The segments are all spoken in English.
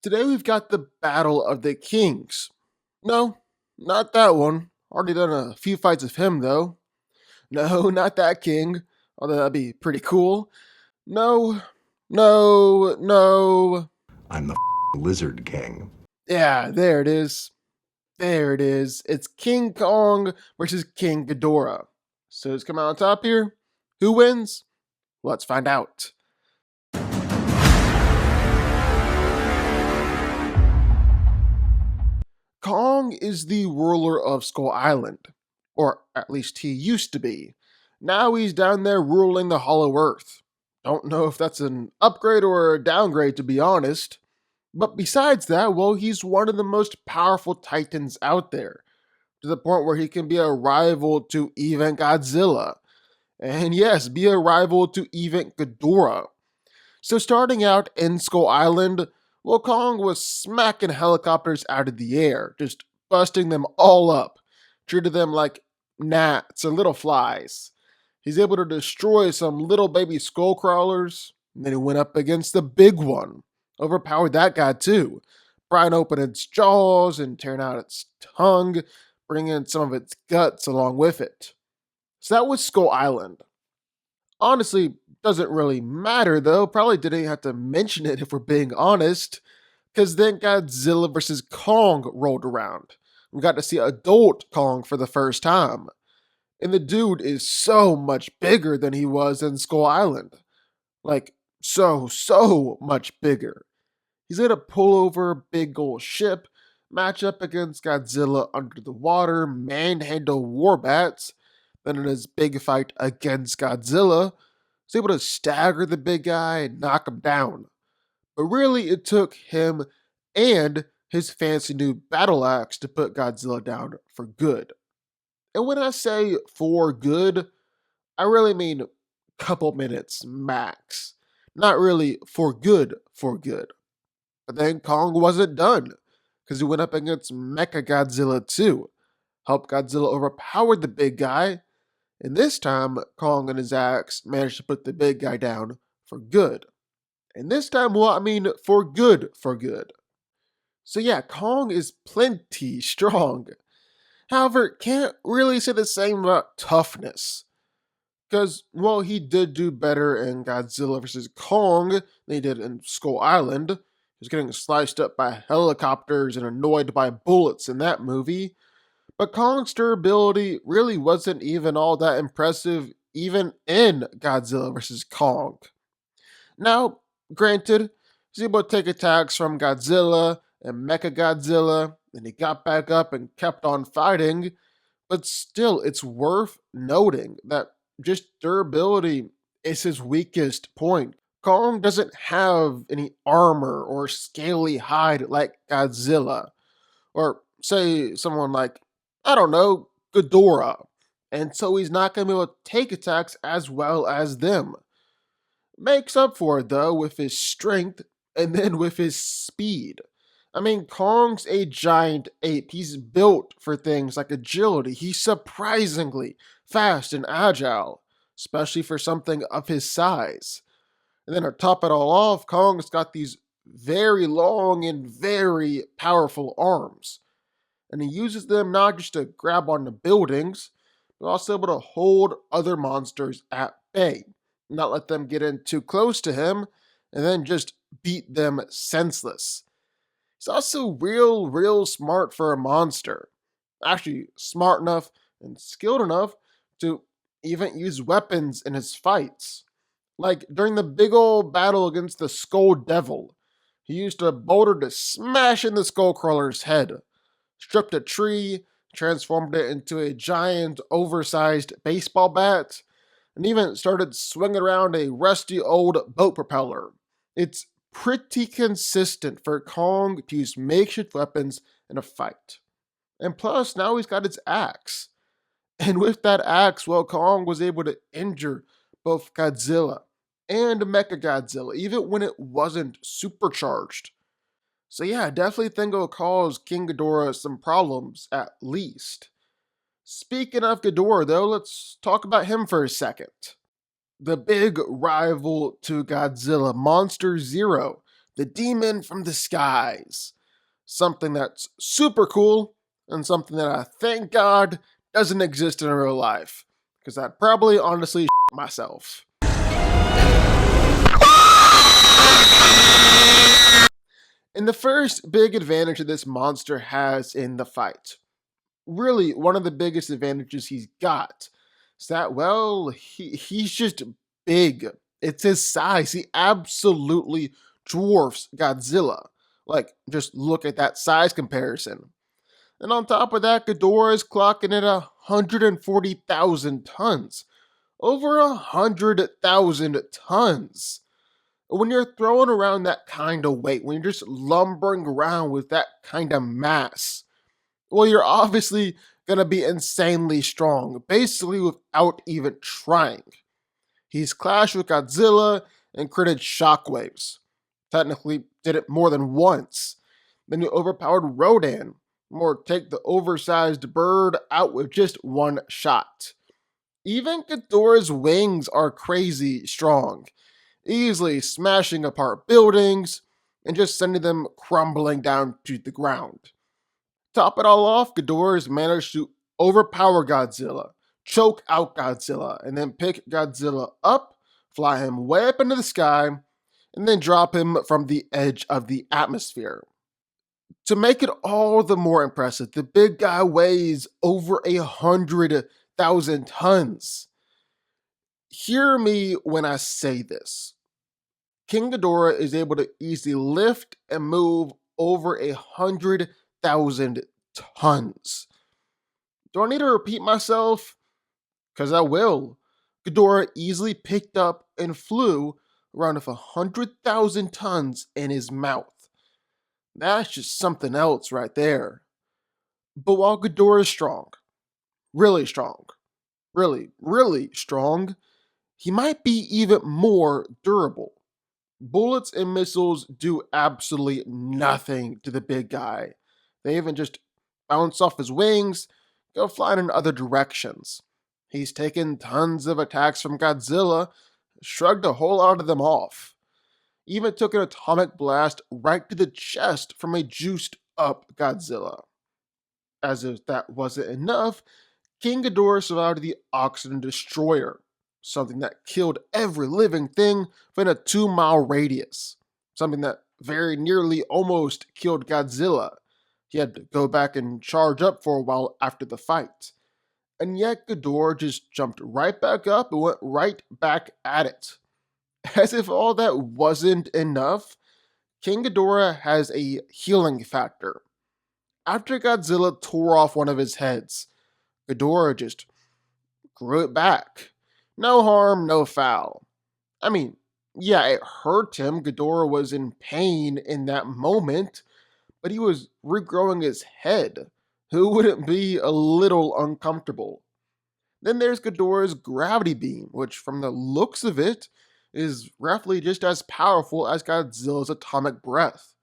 Today we've got the Battle of the Kings. No, not that one. Already done a few fights of him though. No, not that king. Although that'd be pretty cool. No, no. I'm the Lizard King. Yeah, there it is. There it is. It's King Kong versus King Ghidorah. So who's coming out on top here? Who wins? Let's find out. Kong is the ruler of Skull Island, or at least he used to be. Now he's down there ruling the Hollow Earth. Don't know if that's an upgrade or a downgrade, to be honest. But besides that, well, he's one of the most powerful titans out there, to the point where he can be a rival to even Godzilla. And yes, be a rival to even Ghidorah. So starting out in Skull Island, well, Kong was smacking helicopters out of the air, just busting them all up, treated them like gnats or little flies. He's able to destroy some little baby skull crawlers, and then he went up against the big one. Overpowered that guy too, prying open its jaws and tearing out its tongue, bringing some of its guts along with it. So that was Skull Island. Honestly, doesn't really matter though. Probably didn't have to mention it if we're being honest. Because then Godzilla vs. Kong rolled around. We got to see adult Kong for the first time. And the dude is so much bigger than he was in Skull Island. Like, so much bigger. He's gonna pull over a big old ship, match up against Godzilla under the water, manhandle warbats. Then in his big fight against Godzilla, was able to stagger the big guy and knock him down. But really, it took him and his fancy new battle axe to put Godzilla down for good. And when I say for good, I really mean a couple minutes max. Not really for good, for good. But then Kong wasn't done, because he went up against mechagodzilla too. Helped Godzilla overpower the big guy, and this time Kong and his axe managed to put the big guy down for good. And this time, well, I mean for good, for good. So yeah, Kong is plenty strong. However, can't really say the same about toughness. Because, well, he did do better in Godzilla vs. Kong than he did in Skull Island. He was getting sliced up by helicopters and annoyed by bullets in that movie. But Kong's durability really wasn't even all that impressive, even in Godzilla vs. Kong. Now, granted, he's able to take attacks from Godzilla and mechagodzilla, and he got back up and kept on fighting, but still, it's worth noting that just durability is his weakest point. Kong doesn't have any armor or scaly hide like Godzilla, or say someone like, I don't know, Ghidorah, and so he's not going to be able to take attacks as well as them. Makes up for it though with his strength and then with his speed. I mean, Kong's a giant ape. He's built for things like agility. He's surprisingly fast and agile, especially for something of his size. And then to top it all off, Kong's got these very long and very powerful arms. And he uses them not just to grab onto buildings, but also able to hold other monsters at bay, not let them get in too close to him, and then just beat them senseless. He's also real smart for a monster. Actually, smart enough and skilled enough to even use weapons in his fights. Like during the big old battle against the Skull Devil, he used a boulder to smash in the Skullcrawler's head, stripped a tree, transformed it into a giant, oversized baseball bat, and even started swinging around a rusty old boat propeller. It's pretty consistent for Kong to use makeshift weapons in a fight. And plus, now he's got his axe. And with that axe, well, Kong was able to injure both Godzilla and Mechagodzilla, even when it wasn't supercharged. So yeah, I definitely think it'll cause King Ghidorah some problems, at least. Speaking of Ghidorah, though, let's talk about him for a second. The big rival to Godzilla, Monster Zero, the demon from the skies. Something that's super cool and something that I thank God doesn't exist in real life. Because I'd probably honestly myself. And the first big advantage that this monster has in the fight, really one of the biggest advantages he's got, is that, well, he's just big. It's his size. He absolutely dwarfs Godzilla. Like, just look at that size comparison. And on top of that, Ghidorah is clocking at 140,000 tons. Over 100,000 tons. When you're throwing around that kind of weight, when you're just lumbering around with that kind of mass, well, you're obviously going to be insanely strong, basically without even trying. He's clashed with Godzilla and created shockwaves. Technically, did it more than once. Then you overpowered Rodan, or take the oversized bird out with just one shot. Even Ghidorah's wings are crazy strong, easily smashing apart buildings and just sending them crumbling down to the ground. Top it all off, Ghidorah has managed to overpower Godzilla, choke out Godzilla, and then pick Godzilla up, fly him way up into the sky, and then drop him from the edge of the atmosphere. To make it all the more impressive, the big guy weighs over 100,000 tons. Hear me when I say this. King Ghidorah is able to easily lift and move over 100,000 tons. Do I need to repeat myself? Because I will. Ghidorah easily picked up and flew around with 100,000 tons in his mouth. That's just something else right there. But while Ghidorah is strong, really strong, really strong, he might be even more durable. Bullets and missiles do absolutely nothing to the big guy. They even just bounce off his wings, go flying in other directions. He's taken tons of attacks from Godzilla, shrugged a whole lot of them off. Even took an atomic blast right to the chest from a juiced up Godzilla. As if that wasn't enough, King Ghidorah survived the Oxygen Destroyer, something that killed every living thing within a 2-mile radius, something that very nearly almost killed Godzilla. He had to go back and charge up for a while after the fight. And yet Ghidorah just jumped right back up and went right back at it. As if all that wasn't enough, King Ghidorah has a healing factor. After Godzilla tore off one of his heads, Ghidorah just grew it back. No harm, no foul. I mean, yeah, it hurt him. Ghidorah was in pain in that moment, but he was regrowing his head. Who wouldn't be a little uncomfortable? Then there's Ghidorah's gravity beam, which from the looks of it, is roughly just as powerful as Godzilla's atomic breath.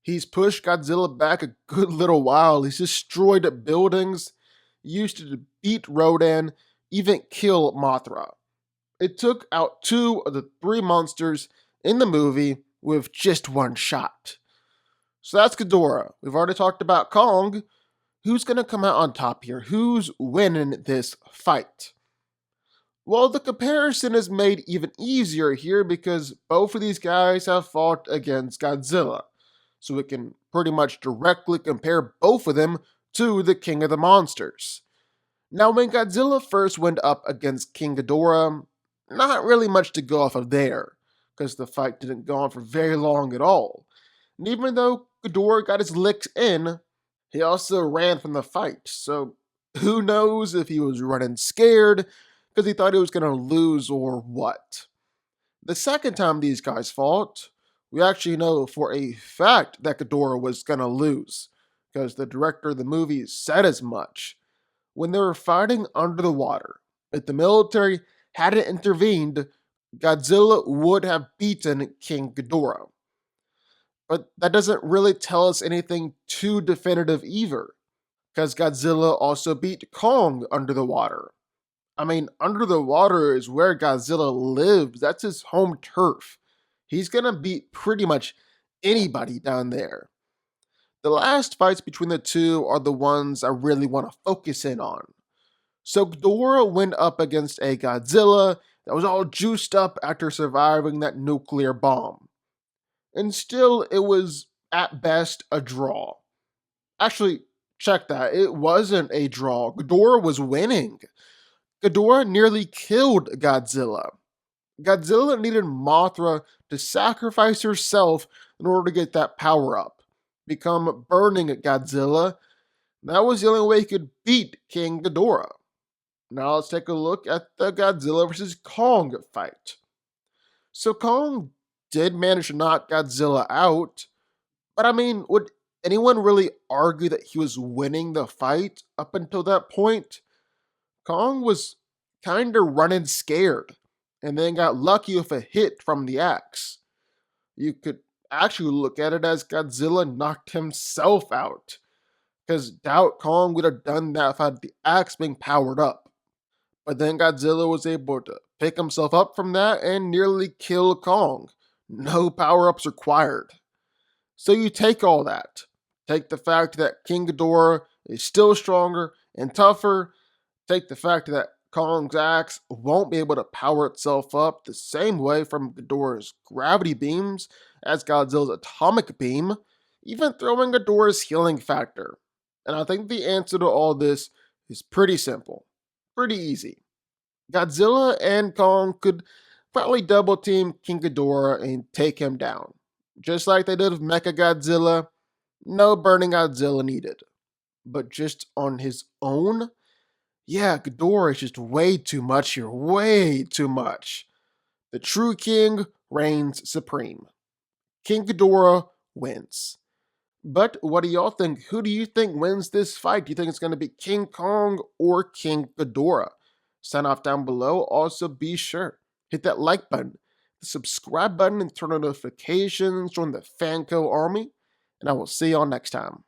He's pushed Godzilla back a good little while. He's destroyed buildings, used to beat Rodan, even kill Mothra. It took out 2 of the 3 monsters in the movie with just one shot. So that's Ghidorah. We've already talked about Kong. Who's going to come out on top here? Who's winning this fight? Well, the comparison is made even easier here because both of these guys have fought against Godzilla. So we can pretty much directly compare both of them to the King of the Monsters. Now, when Godzilla first went up against King Ghidorah, not really much to go off of there, because the fight didn't go on for very long at all. And even though Ghidorah got his licks in, he also ran from the fight, so who knows if he was running scared because he thought he was going to lose or what. The second time these guys fought, we actually know for a fact that Ghidorah was going to lose, because the director of the movie said as much. When they were fighting under the water, if the military hadn't intervened, Godzilla would have beaten King Ghidorah. But that doesn't really tell us anything too definitive either, because Godzilla also beat Kong under the water. I mean, under the water is where Godzilla lives. That's his home turf. He's gonna beat pretty much anybody down there. The last fights between the two are the ones I really want to focus in on. So Ghidorah went up against a Godzilla that was all juiced up after surviving that nuclear bomb. And still, it was at best a draw. Actually, check that. It wasn't a draw. Ghidorah was winning. Ghidorah nearly killed Godzilla. Godzilla needed Mothra to sacrifice herself in order to get that power up, become Burning Godzilla. That was the only way he could beat King Ghidorah. Now let's take a look at the Godzilla vs. Kong fight. So Kong did manage to knock Godzilla out, but I mean, would anyone really argue that he was winning the fight up until that point? Kong was kinda running scared, and then got lucky with a hit from the axe. You could actually look at it as Godzilla knocked himself out, because doubt Kong would have done that without the axe being powered up. But then Godzilla was able to pick himself up from that and nearly kill Kong. No power ups required. So you take all that. Take the fact that King Ghidorah is still stronger and tougher. Take the fact that Kong's axe won't be able to power itself up the same way from Ghidorah's gravity beams as Godzilla's atomic beam, even throwing Ghidorah's healing factor. And I think the answer to all this is pretty simple, pretty easy. Godzilla and Kong could probably double team King Ghidorah and take him down. Just like they did with Mechagodzilla, no Burning Godzilla needed. But just on his own, yeah, Ghidorah is just way too much here, way too much. The true king reigns supreme. King Ghidorah wins. But what do y'all think? Who do you think wins this fight? Do you think it's going to be King Kong or King Ghidorah? Sign off down below. Also, be sure hit that like button, the subscribe button, and turn on notifications. Join the DanCo army. And I will see y'all next time.